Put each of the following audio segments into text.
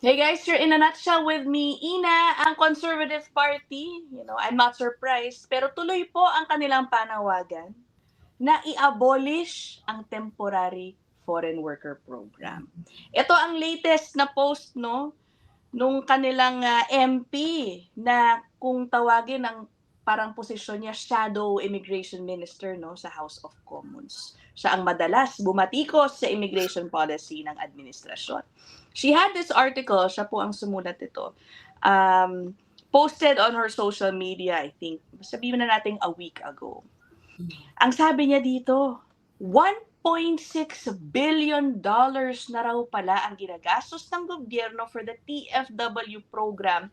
Hey guys, you're in a nutshell with me, Ina, ang Conservative Party. I'm not surprised, pero tuloy po ang kanilang panawagan na i-abolish ang temporary foreign worker program. Ito ang latest na post, no, nung kanilang MP na kung tawagin ang parang posisyon niya, Shadow Immigration Minister, no, sa House of Commons. Siya ang madalas bumatikos sa immigration policy ng administrasyon. She had this article, siya po ang sumulat ito, posted on her social media, I think, sabihin na natin a week ago. Ang sabi niya dito, $1.6 billion na raw pala ang ginagastos ng gobyerno for the TFW program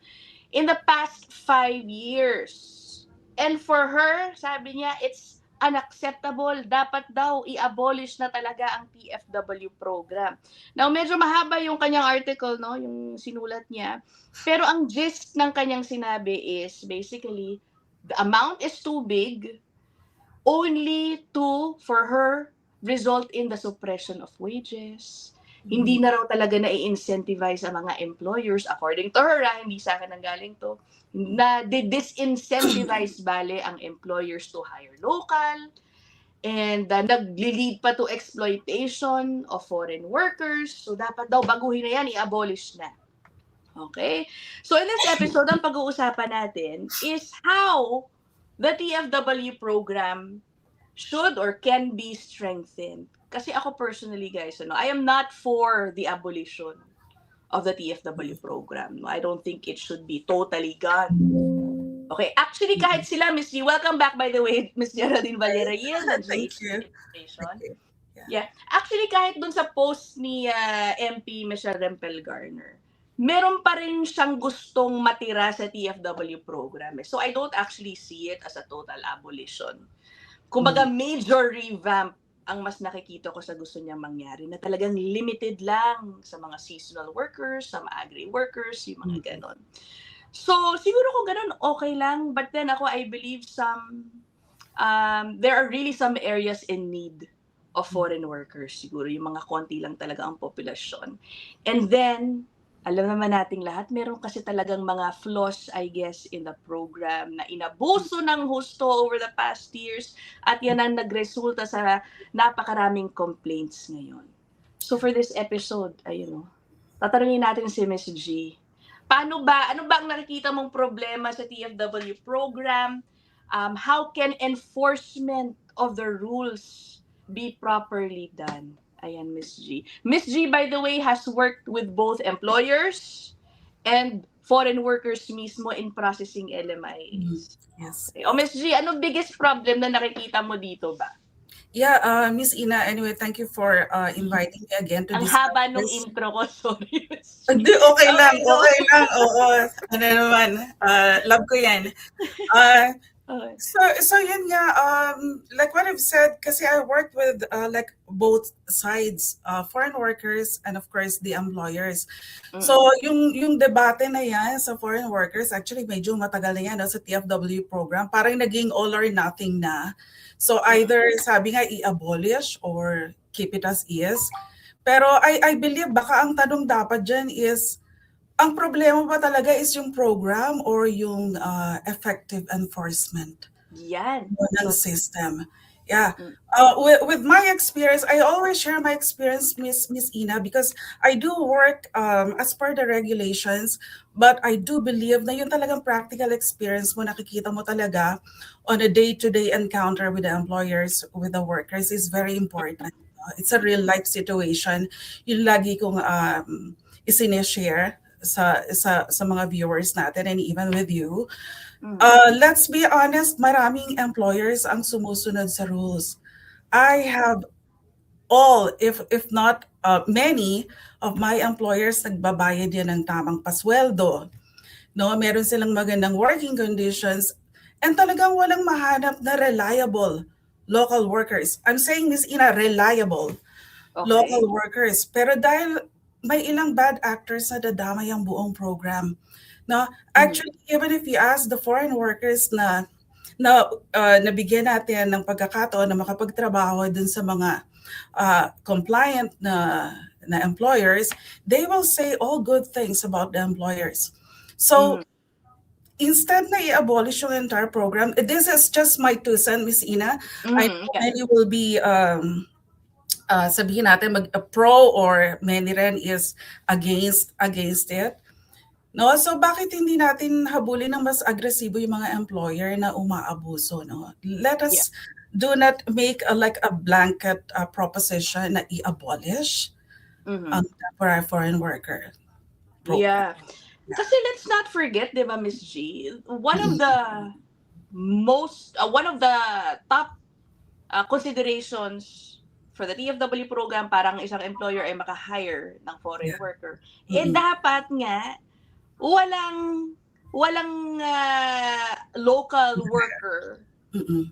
in the past 5 years. And for her, sabi niya, it's unacceptable. Dapat daw i-abolish na talaga ang TFW program. Now, medyo mahaba yung kanyang article, no? Yung sinulat niya. Pero ang gist ng kanyang sinabi is basically, the amount is too big, only to, for her, result in the suppression of wages. Hindi na raw talaga na-incentivize ang mga employers, according to her, hindi sa akin ang galing to, na disincentivize bale ang employers to hire local, and nag-lead pa to exploitation of foreign workers. So dapat daw baguhin na yan, i-abolish na. Okay? So in this episode, ang pag-uusapan natin is how the TFW program should or can be strengthened. Kasi ako personally, guys, I am not for the abolition of the TFW program. I don't think it should be totally gone. Okay, actually kahit sila, Miss G, welcome back by the way, Miss Geraldine Valera, Thank you. Yeah, actually kahit dun sa post ni MP Michelle Rempel-Garner, meron pa rin siyang gustong matira sa TFW program. So I don't actually see it as a total abolition. Kumbaga, major revamp ang mas nakikita ko sa gusto niyang mangyari, na talagang limited lang sa mga seasonal workers, sa mga agri-workers, yung mga ganon. So, siguro kung ganon, okay lang. But then ako, I believe there are really some areas in need of foreign workers. Siguro yung mga konti lang talaga ang populasyon. And then, alam naman nating lahat, meron kasi talagang mga flaws, I guess, in the program na inabuso ng husto over the past years, at yan ang nagresulta sa napakaraming complaints ngayon. So for this episode, tatanungin natin si Ms. G. Ano ba ang nakikita mong problema sa TFW program? How can enforcement of the rules be properly done? Ayan, Miss G. Miss G, by the way, has worked with both employers and foreign workers mismo in processing LMIAs. Yes. Okay. Miss G, ano biggest problem na nakikita mo dito ba? Yeah, Miss Ina, anyway, thank you for inviting me again to Ang discuss haba nung this. intro ko, sorry. Hindi, okay lang. Oo. Ano naman, love ko yan. So yun nga, like what I've said, kasi I worked with like both sides, foreign workers and of course the employers. So yung debate na yan sa foreign workers, actually medyo matagal na yan sa TFW program. Parang naging all or nothing na. So either sabi nga i-abolish or keep it as is. Pero I believe baka ang tanong dapat dyan is, ang problema ba talaga is yung program or yung effective enforcement ng system? Yeah. With my experience, I always share my experience, Miss Ina, because I do work as per the regulations, but I do believe na yung talagang practical experience mo, nakikita mo talaga on a day-to-day encounter with the employers, with the workers is very important. It's a real life situation. Yung lagi kong isineshare sa mga viewers natin and even with you. Let's be honest, maraming employers ang sumusunod sa rules. I have all, if not many of my employers nagbabayad yan ng tamang pasweldo. No, meron silang magandang working conditions and talagang walang mahanap na reliable local workers. I'm saying this in a reliable local workers. Pero dahil may ilang bad actors na dadamay ang buong program. No, actually, even if you ask the foreign workers na nabigyan natin ng pagkakataon na makapagtrabaho dun sa mga compliant na employers, they will say all good things about the employers. So, instead na i-abolish yung entire program, this is just my 2 cents, Miss Ina. I know Okay. many will be, sabihin natin, pro or many rin is against it. No, so bakit hindi natin habulin ng mas agresibo yung mga employer na umaabuso, no? Let us do not make like a blanket proposition na i-abolish ang temporary foreign worker program. Yeah. Kasi let's not forget, di ba, Miss G, one of the top considerations for the TFW program, parang isang employer ay maka-hire ng foreign worker. Dapat nga walang local worker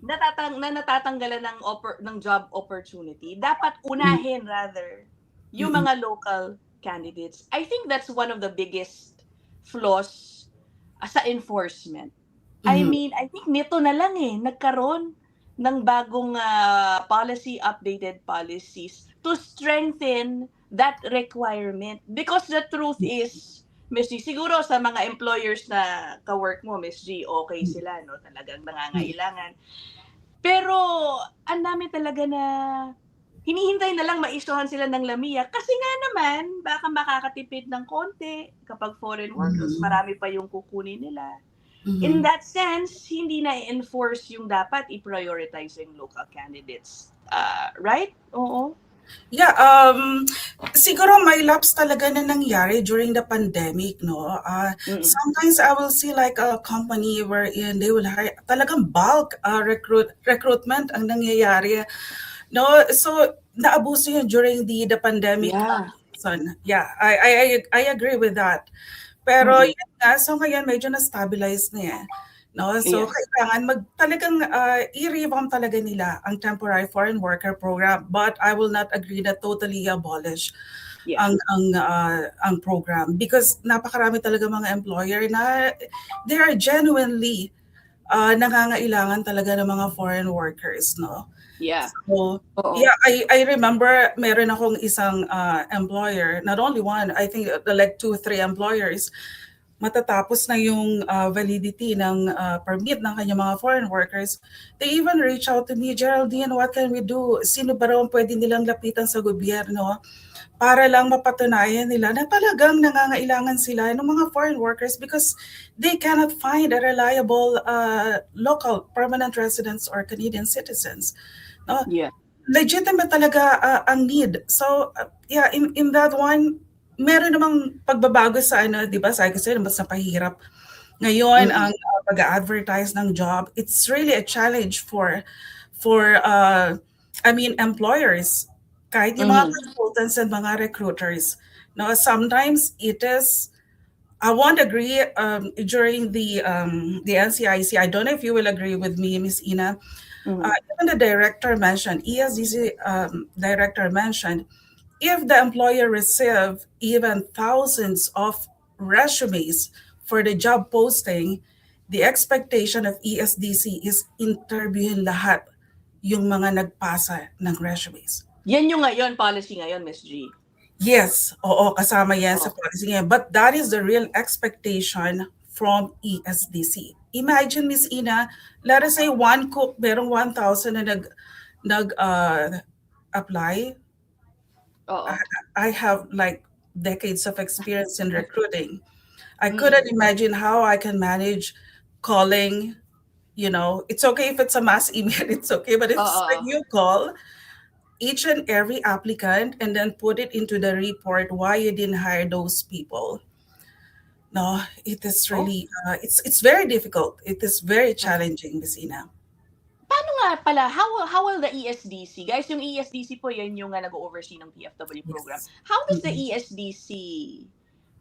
na natatanggalan ng job opportunity. Dapat unahin rather yung mga local candidates. I think that's one of the biggest flaws sa enforcement. I mean, I think nito na lang nagkaroon ng bagong updated policies to strengthen that requirement. Because the truth is, Ms. G, siguro sa mga employers na ka-work mo, Ms. G, okay sila, no? Talagang nangangailangan. Pero, ang dami talaga na hinihintay na lang maisuhan sila ng LAMIA kasi nga naman, baka makakatipid ng konti kapag foreign workers, marami pa yung kukunin nila. In that sense, hindi na i-enforce yung dapat i-prioritize yung local candidates. Right? Oo. Yeah, siguro may lapse talaga na nangyari during the pandemic, no? Sometimes I will see like a company wherein they will hire, talagang bulk recruitment ang nangyayari. No, so naabuso yun during the pandemic season. Yeah, I agree with that. Pero yun nga, so ngayon medyo na-stabilize na yan. No, so kailangan talagang i-revamp talaga nila ang temporary foreign worker program, but I will not agree na totally abolish ang program because napakarami talaga mga employer na they are genuinely nangangailangan talaga ng mga foreign workers, no? Yeah. So, yeah, I remember meron akong isang employer, not only one, I think like 2-3 employers, matatapos na yung validity ng permit ng kanyang mga foreign workers. They even reach out to me, Geraldine, what can we do? Sino ba raw pwede nilang lapitan sa gobyerno para lang mapatunayan nila na talagang nangangailangan sila ng mga foreign workers because they cannot find a reliable local permanent residents or Canadian citizens. No? Yeah. Legitimate talaga ang need. So, yeah, in that one, meron namang pagbabago sa di ba? Sabi ko sa'yo, mas napahirap. Ngayon, ang pag-advertise ng job, it's really a challenge for employers. Kahit yung mga consultants and mga recruiters. No, sometimes it is, I won't agree during the NCIC. I don't know if you will agree with me, Ms. Ina. Even the director mentioned, ESDC director mentioned, if the employer receive even thousands of resumes for the job posting, the expectation of ESDC is interviewin lahat yung mga nagpasa ng resumes. Yan yung ngayon, policy ngayon, Ms. G. Yes, oo, kasama yan sa policy ngayon. But that is the real expectation from ESDC. Imagine, Ms. Ina, let us say one cook, merong 1,000 na nag-apply. I have like decades of experience in recruiting. I couldn't imagine how I can manage calling, it's okay if it's a mass email, it's okay, but it's like you call each and every applicant and then put it into the report why you didn't hire those people. No, it is really, it's very difficult. It is very challenging, Ms. Ina. Paano nga pala, how will the ESDC, guys, yung ESDC po, yan yung nag-oversee ng TFW program. How does the ESDC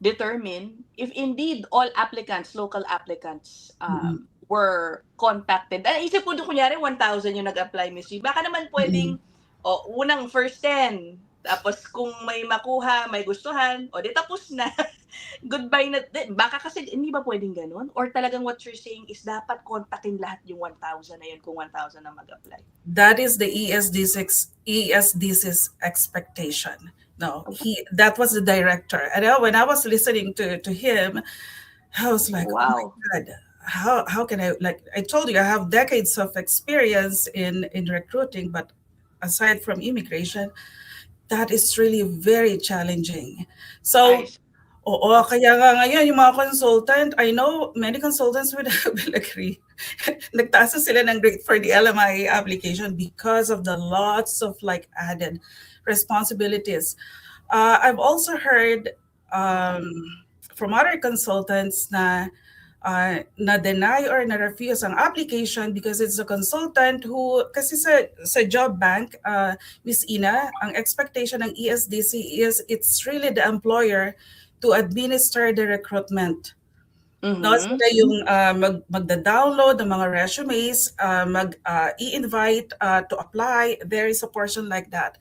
determine if indeed all applicants, local applicants, were contacted? Isip po doon, kunyari, 1,000 yung nag-apply, Ms. G. Baka naman pwedeng, unang first 10, tapos kung may makuha, may gustuhan, di tapos na. Goodbye na. Baka kasi hindi ba pwedeng ganun? Or talagang what you're saying is dapat kontakin lahat yung 1,000 na yun kung 1,000 na mag-apply? That is the ESDC's expectation. No, that was the director. And when I was listening to him, I was like, oh my Wow. God, how can I, like I told you, I have decades of experience in recruiting, but aside from immigration, that is really very challenging. I So, see. oo, Okay. kaya nga ngayon yung mga consultant, I know many consultants will agree. Nagtaas na sila ng rate for the LMIA application because of the lots of like added responsibilities. I've also heard um, from other consultants na deny or na-refuse ang application because it's a consultant who, kasi sa job bank, Miss Ina, ang expectation ng ESDC is it's really the employer to administer the recruitment. No, Mm-hmm. sila yung magda-download ng mga resumes, i-invite to apply. There is a portion like that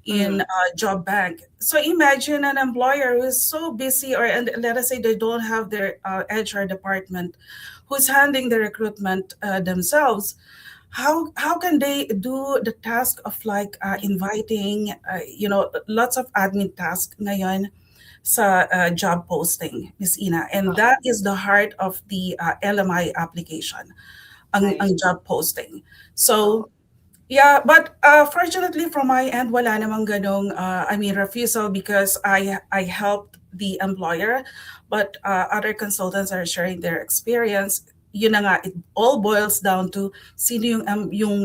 in Mm-hmm. job bank. So imagine an employer who is so busy, or and let us say they don't have their HR department who's handling the recruitment themselves. How can they do the task of like inviting, lots of admin tasks ngayon sa job posting, Miss Ina. And that is the heart of the LMI application, I ang see. job posting. So, Oh. yeah, but fortunately from my end, wala namang ganong, refusal because I helped the employer, but other consultants are sharing their experience. Yun na nga, it all boils down to sino yung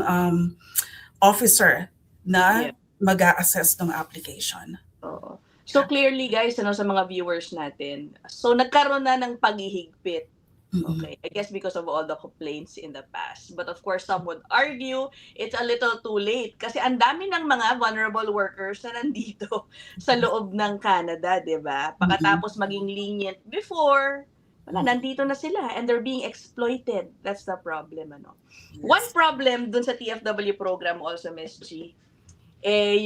officer na Yeah. mag-a-assess ng application. Oo. So clearly guys, sa mga viewers natin, so nagkaroon na ng paghihigpit. Mm-mm. Okay, I guess because of all the complaints in the past. But of course, some would argue it's a little too late kasi ang dami ng mga vulnerable workers na nandito sa loob ng Canada, di ba? Mm-mm. Pagkatapos maging lenient before, wala, nandito na sila and they're being exploited. That's the problem, ano. One Yes. problem dun sa TFW program also, Miss G,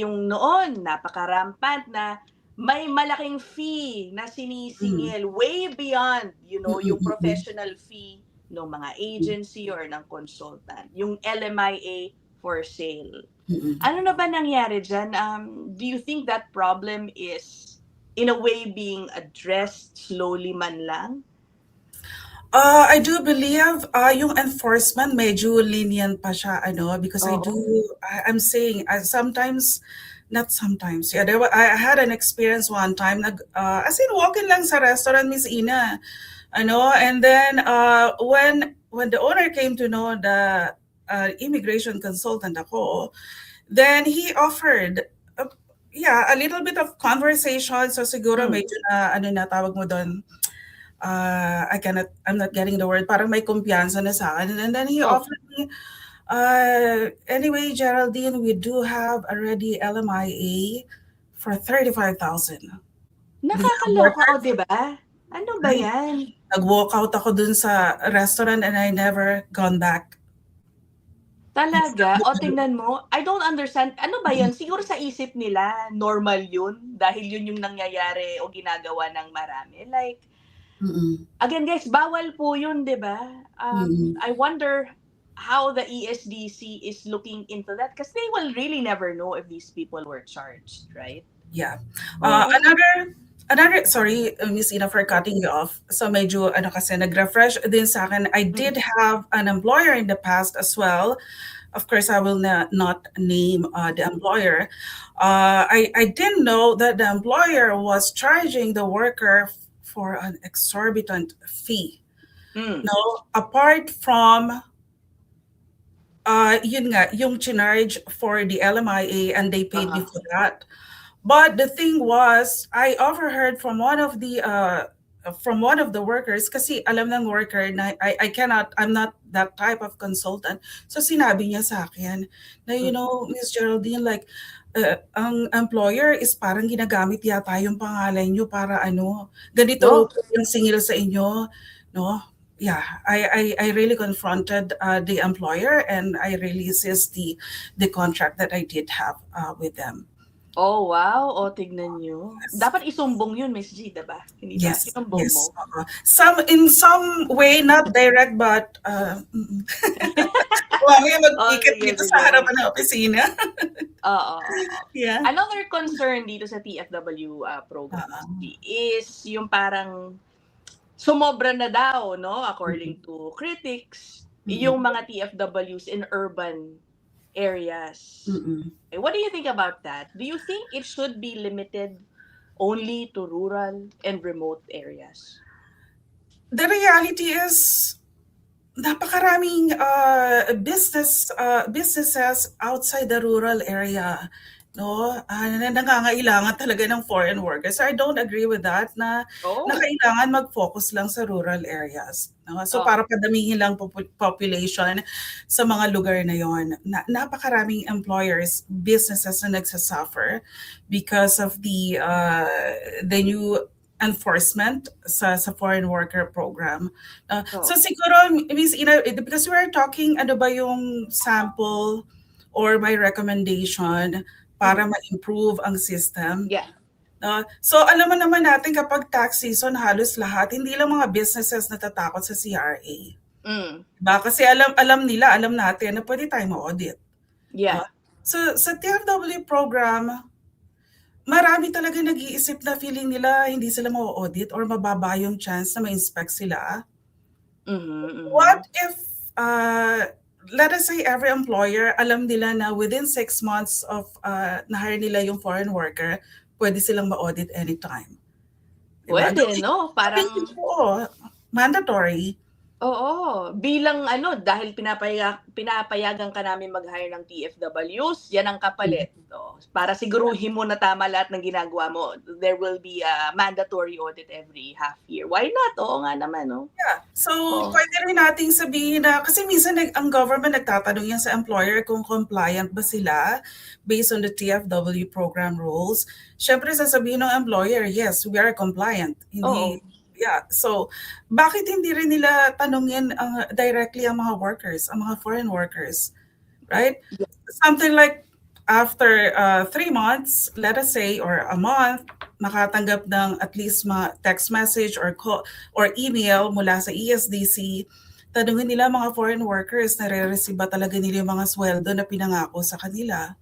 yung noon, napaka-rampant na may malaking fee na Mm. sinisingil way beyond, yung Mm. professional fee ng mga agency or ng consultant, yung LMIA for sale. Mm. Ano na ba nangyari dyan? Do you think that problem is in a way being addressed slowly man lang? I do believe yung enforcement medyo lenient pa siya, because Oo. I'm saying sometimes, not sometimes. Yeah, I had an experience one time as in walking lang sa restaurant, Miss Ina, and then when the owner came to know the immigration consultant ako, then he offered a little bit of conversation, so siguro Mm. medyo na ano na tawag mo doon, I'm not getting the word, parang may kumpiyansa na sa akin. And then he Oh, offered me, anyway, Geraldine, we do have already LMIA for 35,000. Do you have nakakaloka, workers? o, di ba? Ano ba Right? yan? Nag-walk out ako dun sa restaurant and I never gone back. Talaga? O tingnan mo, I don't understand. Ano ba yun? Siguro sa isip nila, normal yun. Dahil yun yung nangyayari o ginagawa ng marami. Like, Mm-mm. again guys, bawal po yun, di ba? Mm-mm. I wonder how the ESDC is looking into that because they will really never know if these people were charged, right? Yeah. Oo. Another, sorry, Miss Ina, for cutting you off. So medyo kasi nag-refresh din sa akin. I did have an employer in the past as well. Of course, I will not name the employer. I didn't know that the employer was charging the worker for an exorbitant fee. No, apart from yun nga, yung charge for the LMIA, and they paid me for that. But the thing was, I overheard from one of the workers, kasi alam ng worker na I'm not that type of consultant. So sinabi niya sa akin na, Miss Geraldine, like, ang employer is parang ginagamit yata yung pangalan nyo para ganito No? yung singil sa inyo, no? Yeah, I really confronted the employer and I really seized the contract that I did have with them. Oh, wow. O, tignan nyo. Dapat isumbong yun, Miss G, diba? Hindi ba? Yes, Sinumbong mo. in some way, not direct, but huwag magtiket dito sa harapan ng opisina. Oo. Yeah. Another concern dito sa TFW program is yung parang sumobra na daw, no, according to critics, yung mga TFWs in urban areas. What do you think about that? Do you think it should be limited only to rural and remote areas? The reality is, napakaraming businesses outside the rural area, no, na nangangailangan talaga ng foreign workers. So I don't agree with that na kailangan mag-focus lang sa rural areas, no? So para padamihin lang population sa mga lugar na yon. Napakaraming employers, businesses na nagsasuffer because of the new enforcement sa foreign worker program. So siguro, Miss Ina, because we're talking, ano ba yung sample or my recommendation para ma-improve ang system. Yeah. So alam mo naman natin kapag tax season, halos lahat, hindi lang mga businesses natatakot sa CRA. Diba? Kasi alam natin na pwede tayo ma-audit. Yeah. So sa TFW program, marami talaga nag-iisip na feeling nila hindi sila ma-audit or mababa yung chance na ma-inspect sila. What if, let us say every employer, alam nila na within 6 months of na-hire nila yung foreign worker, pwede silang ma-audit anytime. Diba? Pwede, no? Parang mandatory. Oo, bilang dahil pinapayagan ka namin mag-hire ng TFWs, yan ang kapalit. So, para siguruhin mo na tama lahat ng ginagawa mo, there will be a mandatory audit every half year. Why not? Oo nga naman, no? Yeah. So, pwede rin nating sabihin na, kasi minsan ang government nagtatanong yan sa employer kung compliant ba sila based on the TFW program rules. Siyempre, sasabihin ng employer, yes, we are compliant. Hindi. Yeah. So, bakit hindi rin nila tanungin directly ang mga workers, ang mga foreign workers, right? Yeah. Something like after 3 months, let us say, or a month, makatanggap ng at least mga text message or call or email mula sa ESDC, tanungin nila mga foreign workers na re-receive ba talaga nila yung mga sweldo na pinangako sa kanila.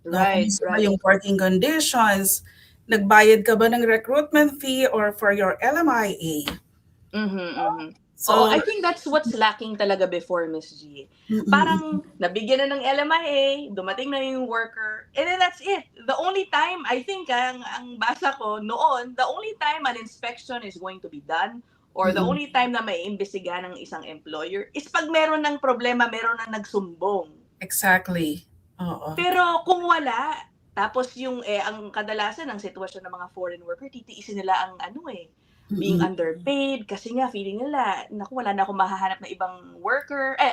Right, right. Yung working conditions, nagbayad ka ba ng recruitment fee or for your LMIA? So, I think that's what's lacking talaga before, Ms. G. Parang nabigyan na ng LMIA, dumating na yung worker, and then that's it. The only time, I think, ang basa ko noon, the only time an inspection is going to be done or the only time na may imbestigahan ng isang employer is pag meron ng problema, meron na nagsumbong. Exactly. Pero kung wala, tapos yung ang kadalasan ng sitwasyon ng mga foreign worker, titiisin nila ang being underpaid kasi nga feeling nila, naku, wala na akong mahahanap na ibang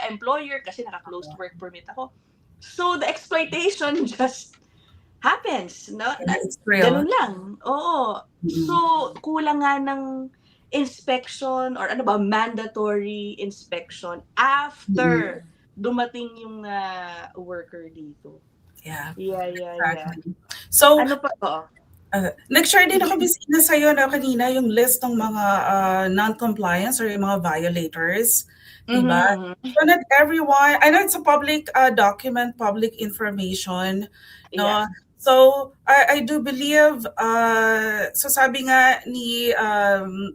employer kasi naka-closed work permit ako. So the exploitation just happens, no? It's real. Ganun lang. Oo. So kulang nga ng inspection or mandatory inspection after dumating yung worker dito. Yeah. Exactly. So, ano pa po? Nag-share din ako Ina sa'yo kanina yung list ng mga non-compliance or yung mga violators. Diba? So not everyone, I know it's a public document, public information. No? Yeah. So I do believe, so sabi nga ni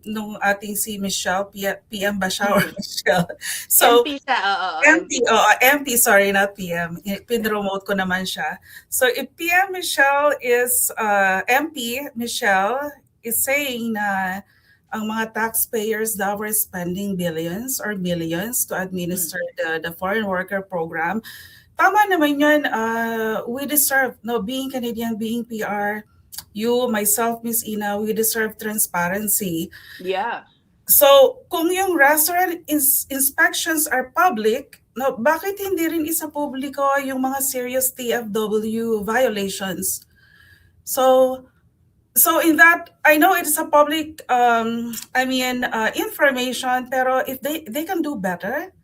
nung ating si Michelle, PM ba siya or Michelle? So, MP siya, MP, sorry, not PM. Pinromote ko naman siya. So if PM Michelle is, MP Michelle is saying na ang mga taxpayers daw were spending billions or millions to administer the foreign worker program. Tama naman yun. We deserve, being Canadian, being PR, you, myself, Miss Ina, we deserve transparency. Yeah. So, kung yung restaurant inspections are public, bakit hindi rin isa publiko yung mga serious TFW violations? So in that, I know it's a public, information, pero if they can do better,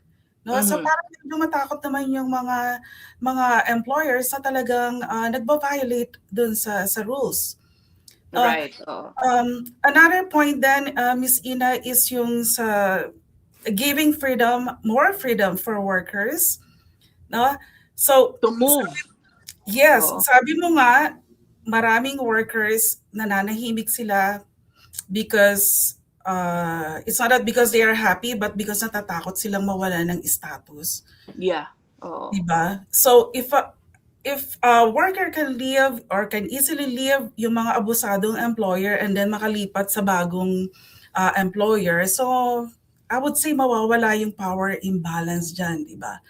no? So parang dumatakot naman yung mga employers na talagang nagba-violate dun sa rules. Right. Another point then, Ms. Ina, is yung sa giving freedom, more freedom for workers, no? So to move. Yes, Oo. sabi mo nga, maraming workers nananahimik sila because it's not that because they are happy but because natatakot silang mawala ng status, Yeah. Oo. 'di ba? So if a worker can leave or can easily leave yung mga abusadong employer and then makalipat sa bagong employer, so I would say mawawala yung power imbalance diyan, 'di ba?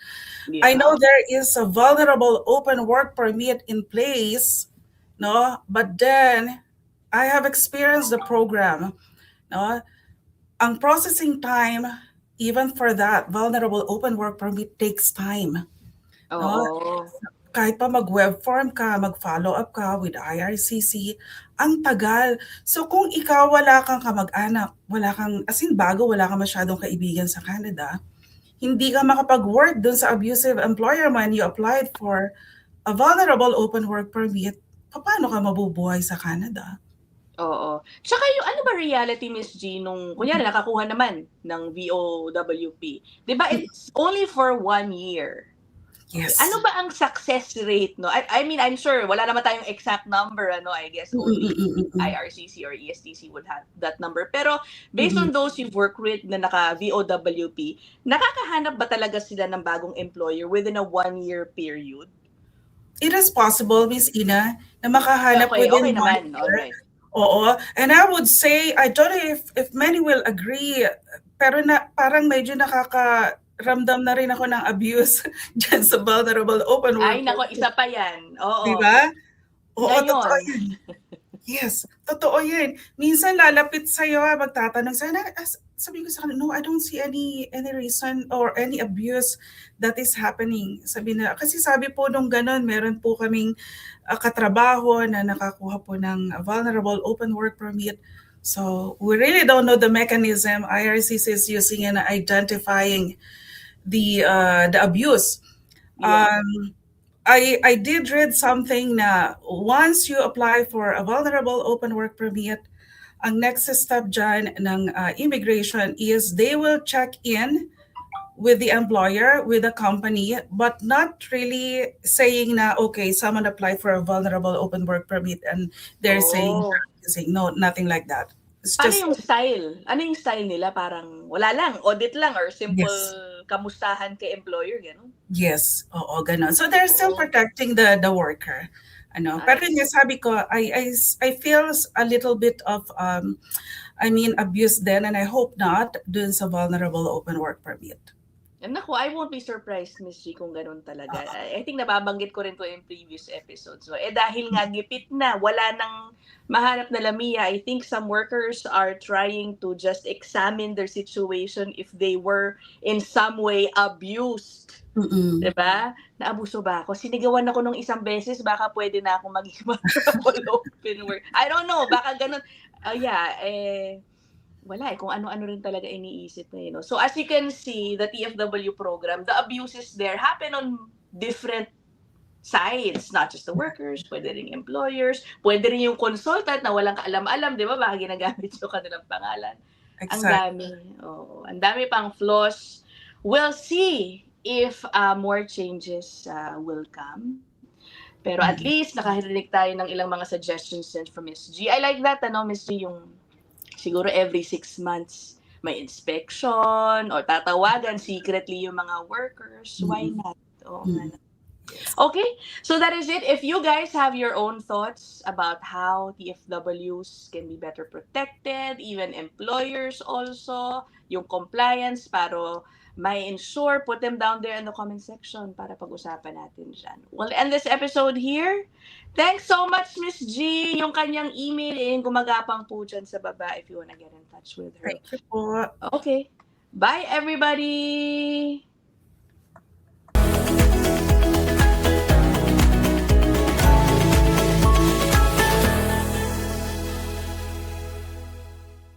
I Yeah. know there is a vulnerable open work permit in place, no? But then I have experienced the program, no? Ang processing time, even for that vulnerable open work permit takes time, no? Oo. Kahit pa mag-web form ka, mag-follow up ka with IRCC, ang tagal. So kung ikaw wala kang kamag-anak, wala kang, as in bago, wala kang masyadong kaibigan sa Canada, hindi ka makapag-work dun sa abusive employer mo and you applied for a vulnerable open work permit, paano ka mabubuhay sa Canada? Oo. Tsaka yung ano ba reality, Miss G, nung kunyari nakakuha naman ng VOWP, 'di ba it's only for 1 year. Okay. Yes. Ano ba ang success rate, no? I mean, I'm sure wala naman tayong exact number, ano, I guess Mm, only mm, mm, mm, IRCC or ESTC would have that number. Pero based mm. on those you've worked with na naka-VOWP, nakakahanap ba talaga sila ng bagong employer within a 1 year period? It is possible, Miss Ina, na makahanap Okay, okay within one naman. All year. right. Oo. And I would say, I don't know if many will agree, pero parang medyo nakakaramdam na rin ako ng abuse dyan sa vulnerable open Ay, work nako, permit. isa pa yan. Di Oo. ba? Oo, totoo Ngayon, yan. Yes, totoo yan. Minsan lalapit sa'yo, magtatanong sa'yo, sabi ko sa kanila, no, I don't see any reason or any abuse that is happening. Sabi na, kasi sabi po nung ganun, meron po kaming katrabaho na nakakuha po ng vulnerable open work permit. So we really don't know the mechanism IRCC is using in identifying the abuse. yeah. I did read something na once you apply for a vulnerable open work permit, ang next step dyan ng immigration is they will check in with the employer, with the company, but not really saying na, okay, someone applied for a vulnerable open work permit and they're saying, Oh. no, nothing like that. It's Paano just, yung style? Ano yung style nila? Parang wala lang, audit lang or simple yes. kamustahan kay employer, gano'n? Yes, oo, gano'n. So they're still Oo. protecting the worker. Pero Ay. yung sabi ko, I feel a little bit of abuse then and I hope not dun sa vulnerable open work permit. Naku, I won't be surprised, Miss G, kung gano'n talaga. I think nababanggit ko rin 'to in previous episodes. So, dahil nga gipit na, wala nang mahanap na lamia, I think some workers are trying to just examine their situation if they were in some way abused. Mm. 'Di ba? Naabuso ba ako? Sinigawan ako nung isang beses, baka pwede na akong maging vulnerable open work. I don't know, baka gano'n. Yeah, wala kung ano-ano rin talaga iniisip na no? So as you can see, the TFW program, the abuses there happen on different sides, not just the workers, pwede rin employers, pwede rin yung consultant na walang kaalam-alam, di ba? Baka ginagamit yung kanilang pangalan. Ang Exactly. dami. Oo, ang dami pang flaws. We'll see if more changes will come. Pero at least nakahirinig tayo ng ilang mga suggestions sent from Miss G. I like that, Miss G, yung siguro every 6 months may inspection or tatawagan secretly yung mga workers. Why not? Oo nga. Okay, so that is it. If you guys have your own thoughts about how TFWs can be better protected, even employers also, yung compliance para may ensure, put them down there in the comment section para pag-usapan natin dyan. We'll end this episode here. Thanks so much, Miss G. Yung kanyang email, gumagapang po dyan sa baba if you wanna get in touch with her. Thank you po. Okay. Bye, everybody!